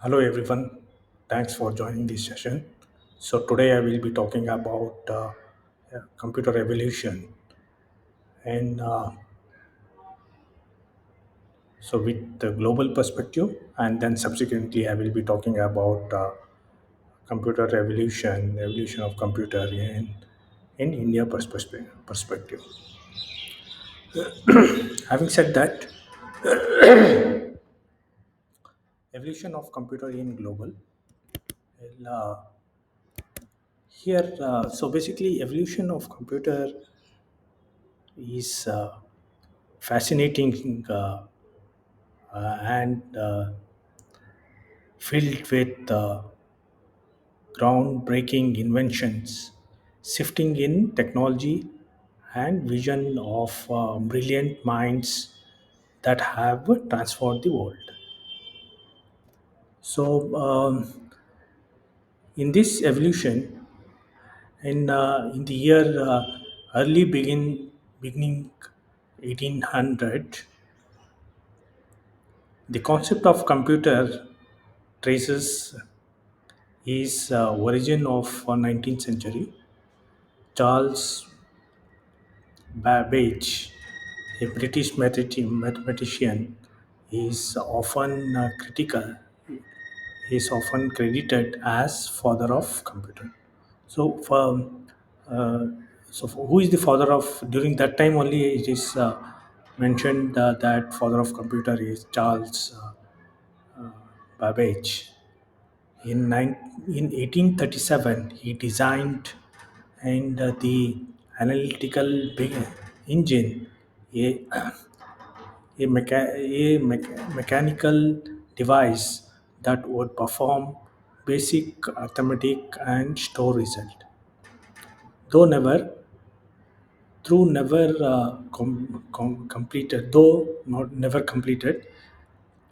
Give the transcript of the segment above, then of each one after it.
Hello everyone, thanks for joining this session. So today I will be talking about computer evolution, and so with the global perspective, and then subsequently I will be talking about computer evolution of computer in India perspective. Having said that, evolution of computer in global. Well, here, so basically, evolution of computer is fascinating and filled with groundbreaking inventions, shifting in technology and vision of brilliant minds that have transformed the world. So, in this evolution, in the year early beginning 1800, the concept of computer traces his origin of 19th century. Charles Babbage, a British mathematician, is often is often credited as father of computer. So, uh, who is the father of? During that time only, it is mentioned that father of computer is Charles Babbage. In 1837, he designed and the analytical engine, a, mechanical device that would perform basic arithmetic and store result. Though never, through never completed, though not never completed,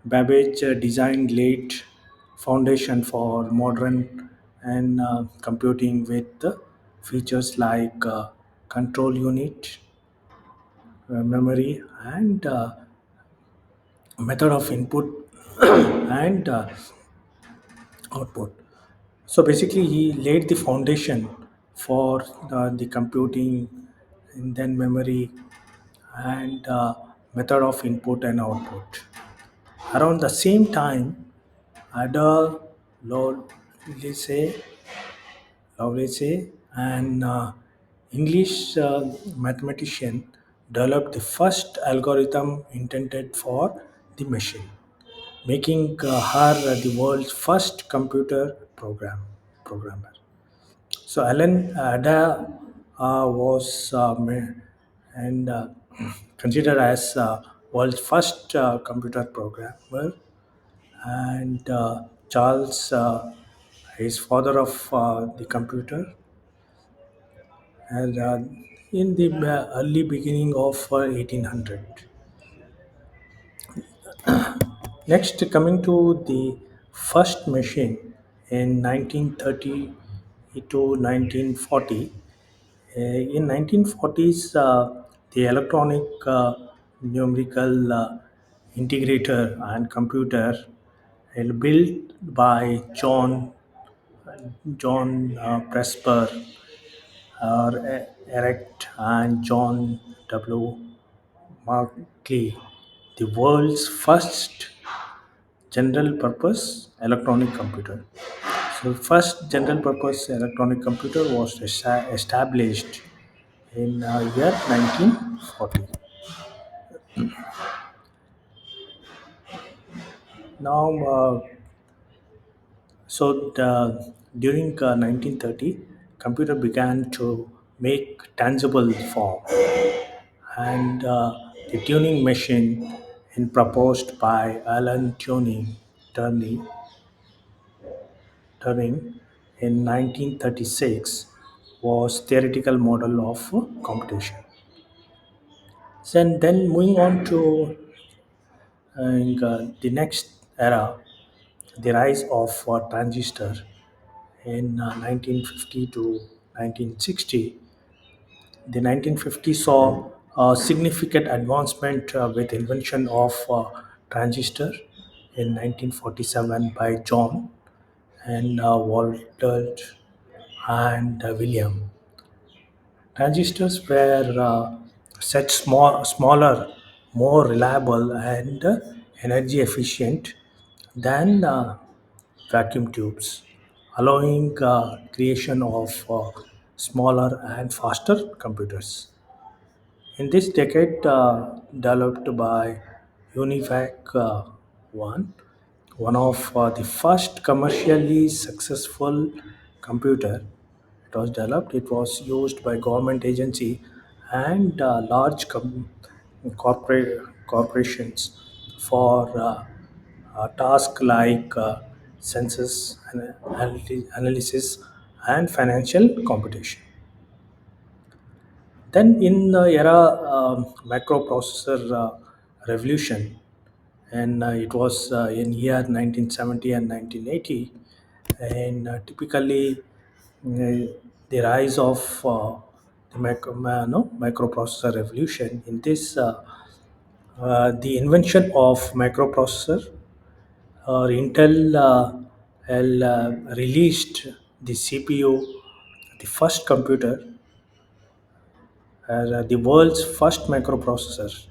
Babbage designed laid foundation for modern and computing with features like control unit, memory, and method of input and output. So basically, he laid the foundation for the computing and then memory and method of input and output. Around the same time, Ada Lovelace, Lovelace and English mathematician developed the first algorithm intended for the machine, making her the world's first computer programmer. So Alan Ada was and considered as world's first computer programmer, and Charles is father of the computer, and in the early beginning of 1800. Next, coming to the first machine in 1930 to 1940. In 1940s, the electronic numerical integrator and computer built by John Presper, Erect, and John W. Markley, the world's first general purpose electronic computer. So, first general purpose electronic computer was established in year 1940. Now, during 1930, computer began to make tangible form, and the tuning machine proposed by Alan Turing in 1936 was theoretical model of computation. Then moving on to the next era, the rise of transistor in 1950 to 1960. The 1950 saw a significant advancement with invention of transistor in 1947 by John and Walter and William. Transistors were set smaller, more reliable, and energy efficient than vacuum tubes, allowing creation of smaller and faster computers. In this decade, developed by Univac 1, one of the first commercially successful computer, it was developed. It was used by government agency and large corporations for tasks like census analysis and financial computation. Then, in the era microprocessor revolution, and it was in year 1970 and 1980, and typically the rise of the microprocessor revolution. In this, the invention of microprocessor, or Intel released the CPU, the first computer, the world's first microprocessor.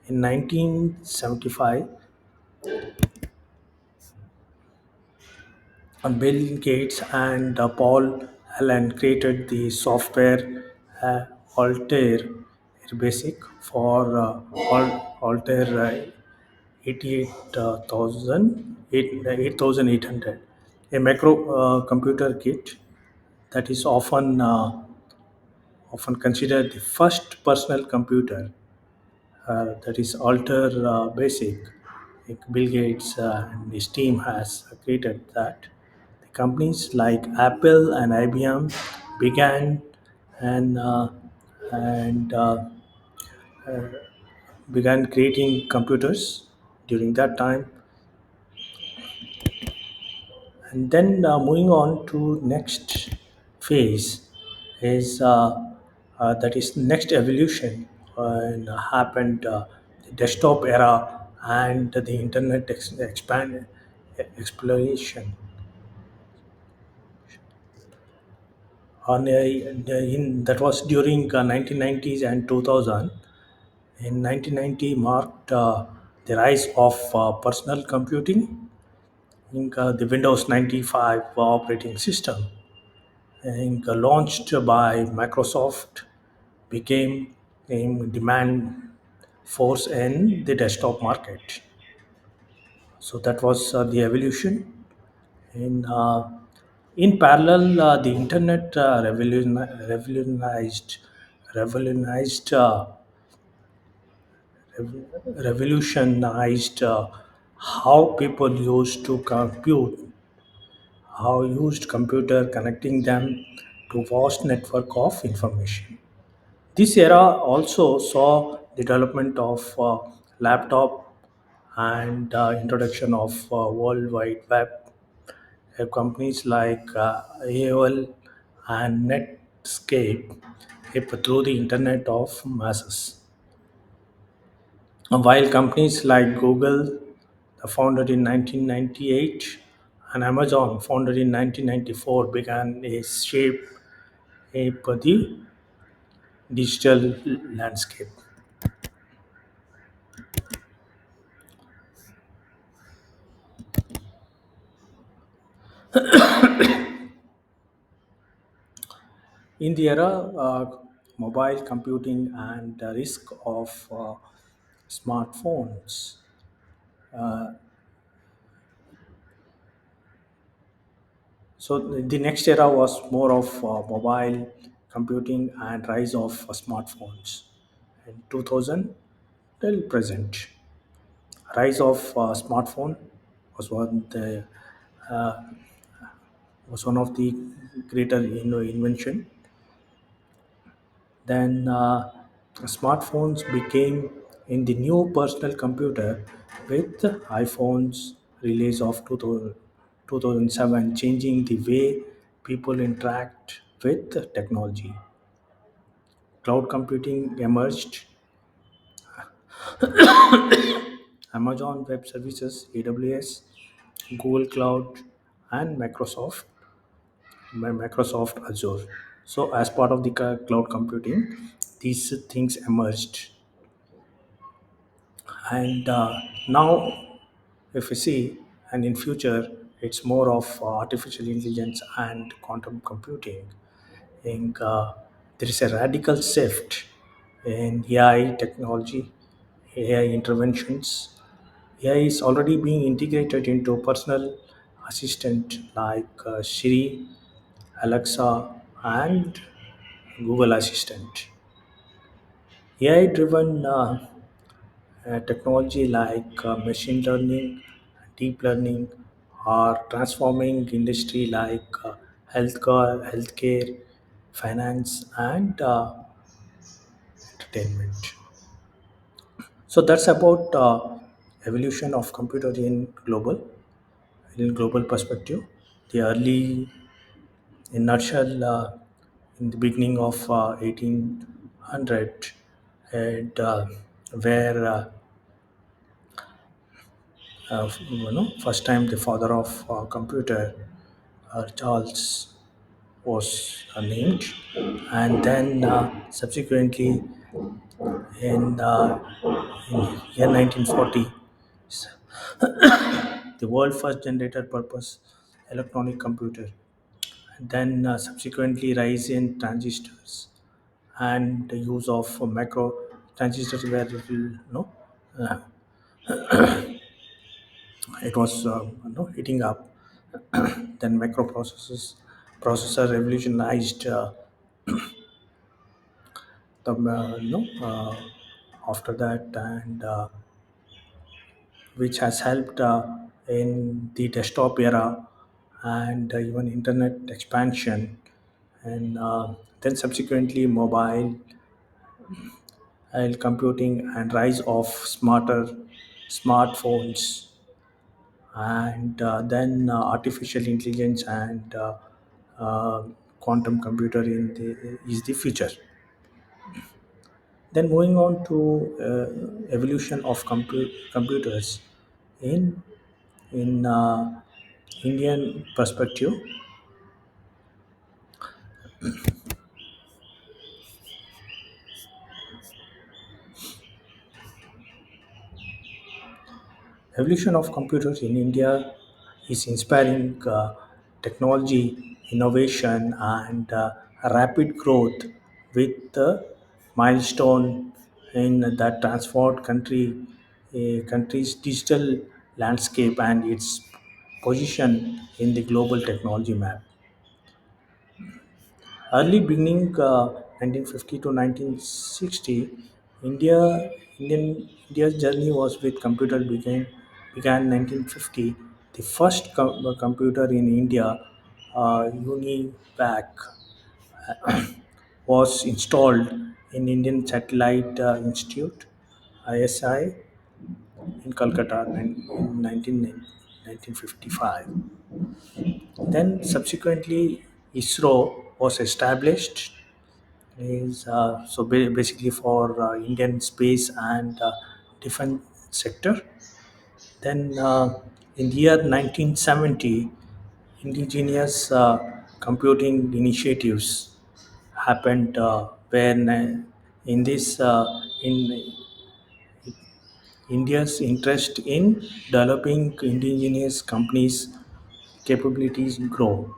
In 1975, Bill Gates and Paul Allen created the software Altair Basic for Altair 8800, a macro computer kit that is often considered the first personal computer, that is Alter Basic. Like Bill Gates and his team has created that. The companies like Apple and IBM began and uh, and began creating computers during that time. And then moving on to next phase is that is next evolution, and happened the desktop era and the internet expand exploration. That was during 1990s and 2000. In 1990 marked the rise of personal computing, the Windows 95 operating system, launched by Microsoft, became a demand force in the desktop market. So that was the evolution. In in parallel, the internet revolutionized revolutionized how people used to compute, how used computer, connecting them to vast network of information. This era also saw the development of laptop and introduction of World Wide Web. Companies like AOL and Netscape through the Internet of Masses. While companies like Google, founded in 1998, and Amazon, founded in 1994, began a the digital landscape. In the era mobile computing and the risk of smartphones, so the next era was more of mobile computing and rise of smartphones. In 2000 till present, rise of smartphone was one of the greater invention. Then smartphones became in the new personal computer with iPhones release of 2007, changing the way people interact with technology. Cloud computing emerged. Amazon Web Services, AWS, Google Cloud, and Microsoft Azure. So, as part of the cloud computing, these things emerged, and now, if you see, and in future, it's more of artificial intelligence and quantum computing. I think there is a radical shift in AI technology, AI interventions. AI is already being integrated into personal assistant like Siri, Alexa, and Google Assistant. AI-driven technology like machine learning, deep learning are transforming industry like healthcare, finance, and entertainment. So that's about evolution of computer in global perspective. The early, in nutshell, in the beginning of 1800, and where first time the father of computer, Charles, was named, and then subsequently in year 1940, the world first generator purpose electronic computer, and then subsequently rise in transistors and the use of macro transistors where uh, it was heating up. Then processor revolutionized the after that, and which has helped in the desktop era and even internet expansion, and then subsequently mobile computing and rise of smartphones, and then artificial intelligence and uh, quantum computer is the future. Then moving on to evolution of computers in Indian perspective. Evolution of computers in India is inspiring technology, innovation, and rapid growth with the milestone in that transformed country's digital landscape and its position in the global technology map. Early beginning 1950 to 1960, India's journey was with computer began 1950. The first computer in India, UNIVAC, was installed in Indian Satellite Institute (ISI) in Calcutta in 1955. Then subsequently, ISRO was established is basically for Indian space and defense sector. Then in the year 1970, indigenous computing initiatives happened when in this in India's interest in developing indigenous companies capabilities grow.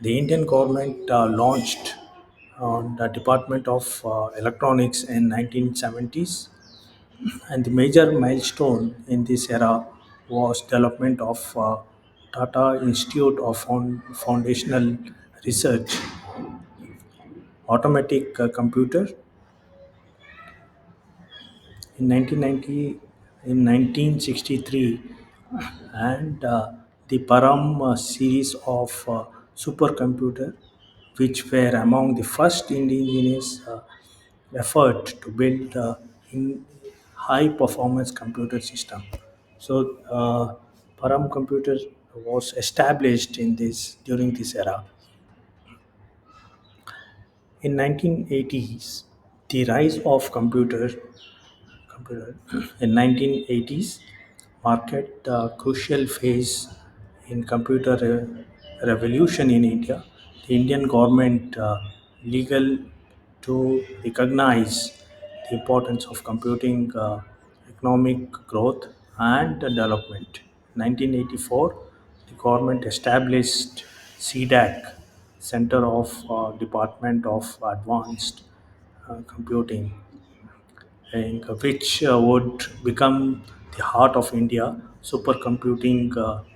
The Indian government launched on the Department of Electronics in 1970s, and the major milestone in this era was development of Tata Institute of Foundational Research, automatic computer in 1990. In 1963, and the Param series of supercomputer, which were among the first indigenous effort to build in high performance computer system. So Param computer was established in this during this era. In 1980s, the rise of computer. In 1980s, marked a crucial phase in computer revolution in India. The Indian government legal to recognize the importance of computing economic growth and development. 1984, the government established CDAC, Center of Department of Advanced Computing, and which would become the heart of India supercomputing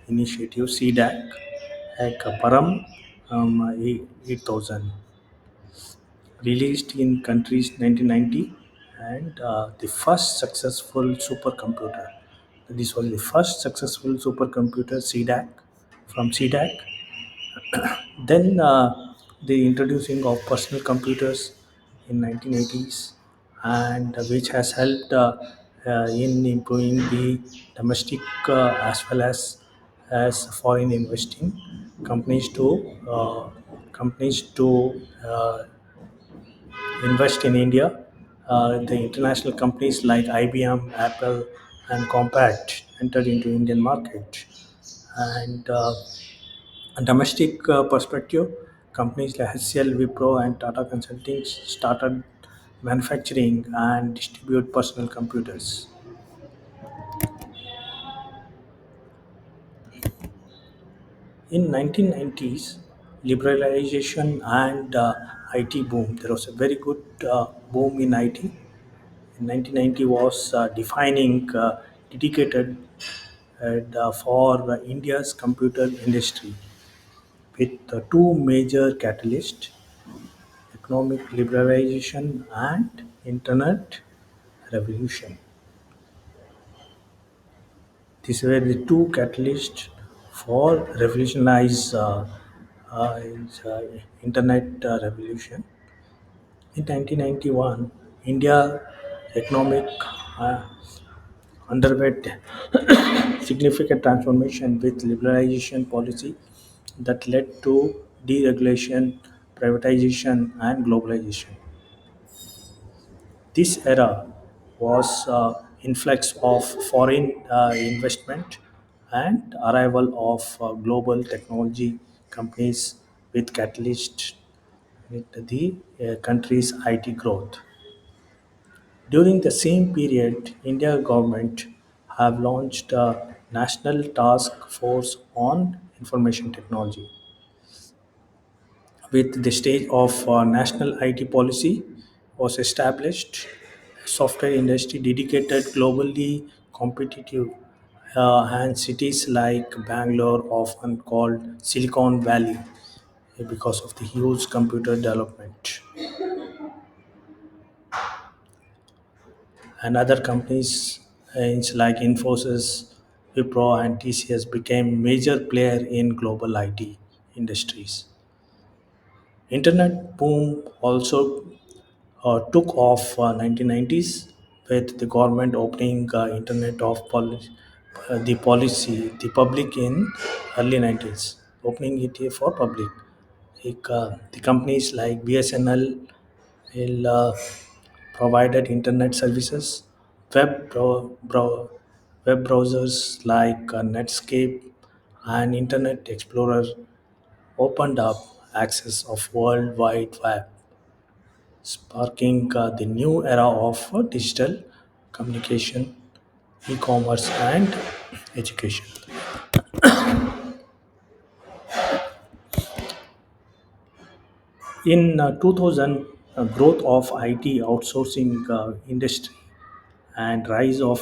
initiative CDAC, like Param 8000, released in countries 1990, and the first successful supercomputer. This was the first successful supercomputer CDAC from CDAC. Then the introducing of personal computers in 1980s, and which has helped in improving the domestic as well as foreign investing companies to uh, companies to invest in India. The international companies like IBM, Apple, and Compaq entered into Indian market, and domestic perspective, companies like HCL, Wipro, and Tata Consulting started manufacturing and distribute personal computers. In 1990s, liberalization and IT boom. There was a very good boom in IT. In 1990 was defining dedicated for India's computer industry with two major catalysts: economic liberalization and internet revolution. These were the two catalysts for revolutionize internet revolution. In 1991, India economic uh, underwent significant transformation with liberalization policy that led to deregulation, privatization, and globalization. This era was influx of foreign investment and arrival of global technology companies with catalyst with the country's IT growth. During the same period, India government have launched a national task force on information technology. With the stage of national IT policy was established, software industry dedicated globally competitive, and cities like Bangalore often called Silicon Valley because of the huge computer development. And other companies like Infosys, Wipro, and TCS became major player in global IT industries. Internet boom also took off 1990s with the government opening internet of the public in early 90s, opening it here for public. The companies like BSNL will provided internet services, web browsers like Netscape and Internet Explorer opened up access of World Wide Web, sparking the new era of digital communication, e-commerce, and education. In 2000, growth of IT outsourcing industry and rise of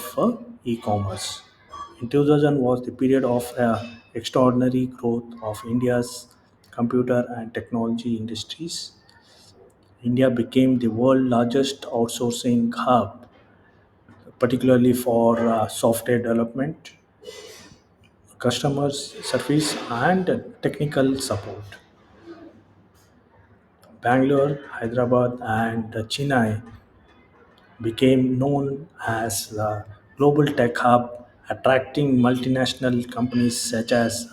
e-commerce. In 2000 was the period of extraordinary growth of India's computer and technology industries. India became the world's largest outsourcing hub, particularly for software development, customers service, and technical support. Bangalore, Hyderabad, and Chennai became known as the global tech hub, attracting multinational companies such as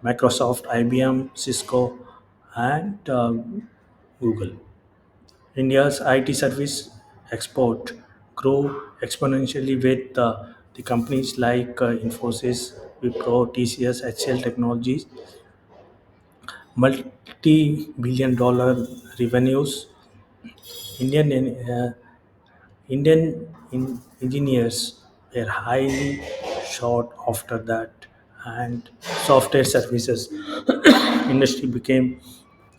Microsoft, IBM, Cisco, and Google. India's IT service export grew exponentially with the companies like Infosys, Wipro, TCS, HCL Technologies, multi-billion dollar revenues. Indian engineers were highly sought after that, and software services industry became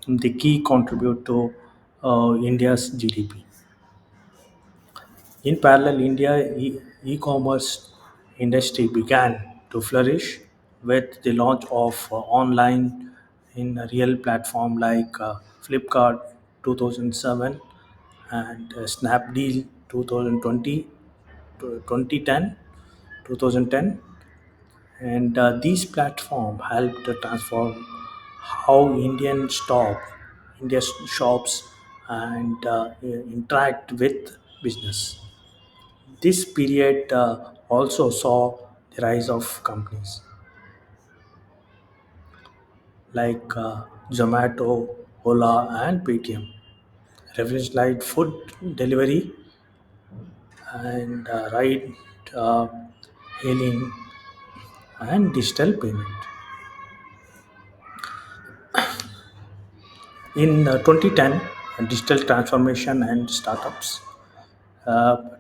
the key contributor to India's GDP. In parallel, e-commerce industry began to flourish with the launch of online in a real platform like Flipkart 2007 and Snapdeal 2020 to 2010, and these platforms helped to transform how India shops and interact with business. This period also saw the rise of companies like Zomato, Ola, and Paytm, revolutionized food delivery and ride uh, hailing and digital payment. In 2010, digital transformation and startups.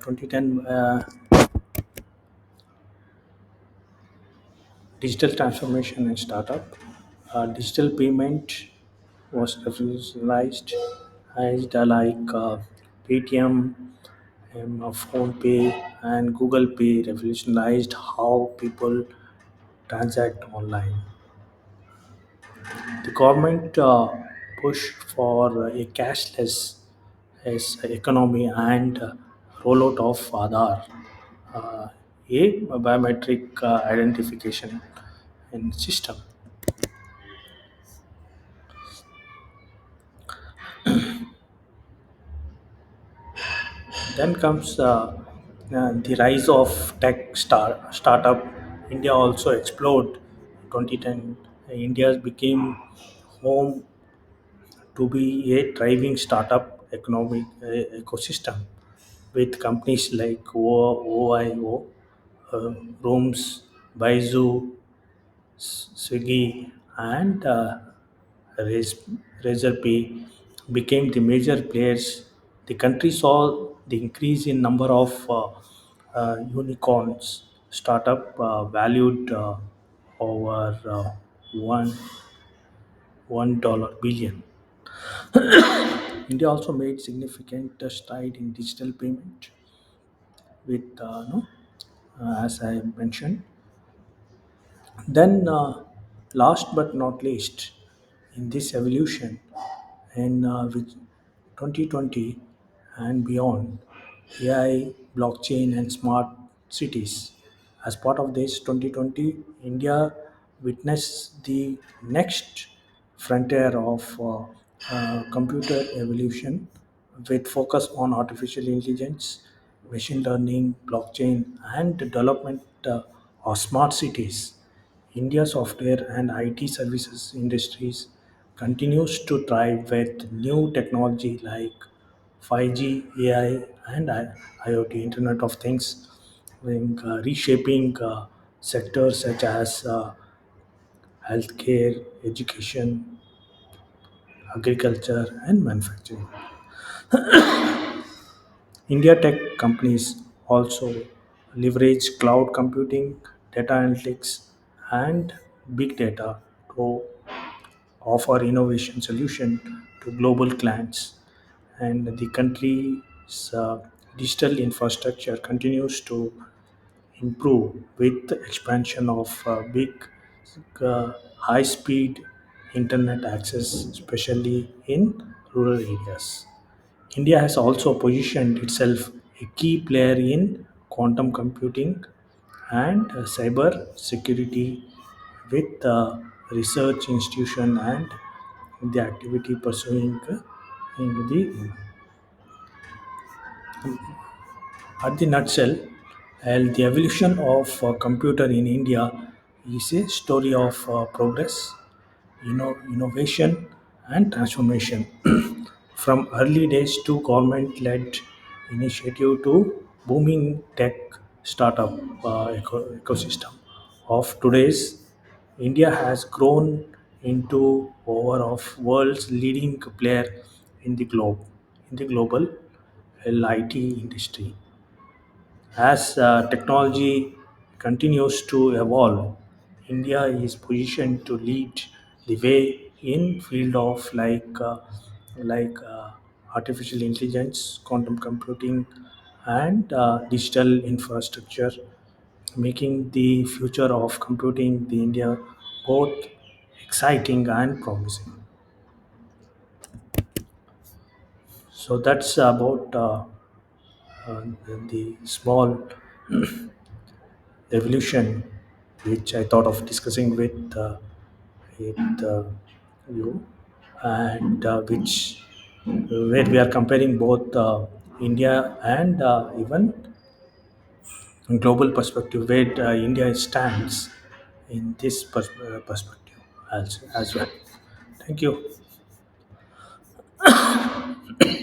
2010 digital transformation and startup. Digital payment was revolutionized as like Paytm, Phone Pay, and Google Pay revolutionized how people transact online. The government pushed for a cashless as economy and rollout of Aadhaar, uh, a biometric identification and system. Then comes the rise of startup. India also exploded. 2010, India became home to be a thriving startup economic ecosystem with companies like OIO, Rooms, Baizu, Swiggy, and Raz- Razorpay became the major players. The country saw the increase in number of unicorns startup valued over $1 billion. India also made significant stride in digital payment with no, as I mentioned. Then, last but not least, in this evolution, in with 2020 and beyond, AI, blockchain, and smart cities. As part of this 2020, India witnessed the next frontier of computer evolution with focus on artificial intelligence, machine learning, blockchain, and development of smart cities. India software and IT services industries continues to thrive with new technology like 5G, AI, and IoT, Internet of Things, reshaping sectors such as healthcare, education, agriculture, and manufacturing. India tech companies also leverage cloud computing, data analytics, and big data to offer innovation solution to global clients. And the country's digital infrastructure continues to improve with the expansion of big high speed internet access, especially in rural areas. India has also positioned itself a key player in quantum computing and cyber security with research institution and the activity pursuing in the at the nutshell, the evolution of computer in India is a story of progress, innovation, and transformation. From early days to government-led initiative to booming tech startup ecosystem of today's, India has grown into over of world's leading player in the global IT industry. As technology continues to evolve, India is positioned to lead the way in field of like artificial intelligence, quantum computing, and digital infrastructure, making the future of computing the India both exciting and promising. So that's about the small evolution which I thought of discussing with you, and which where we are comparing both India and even global perspective, where India stands in this perspective as well. Thank you.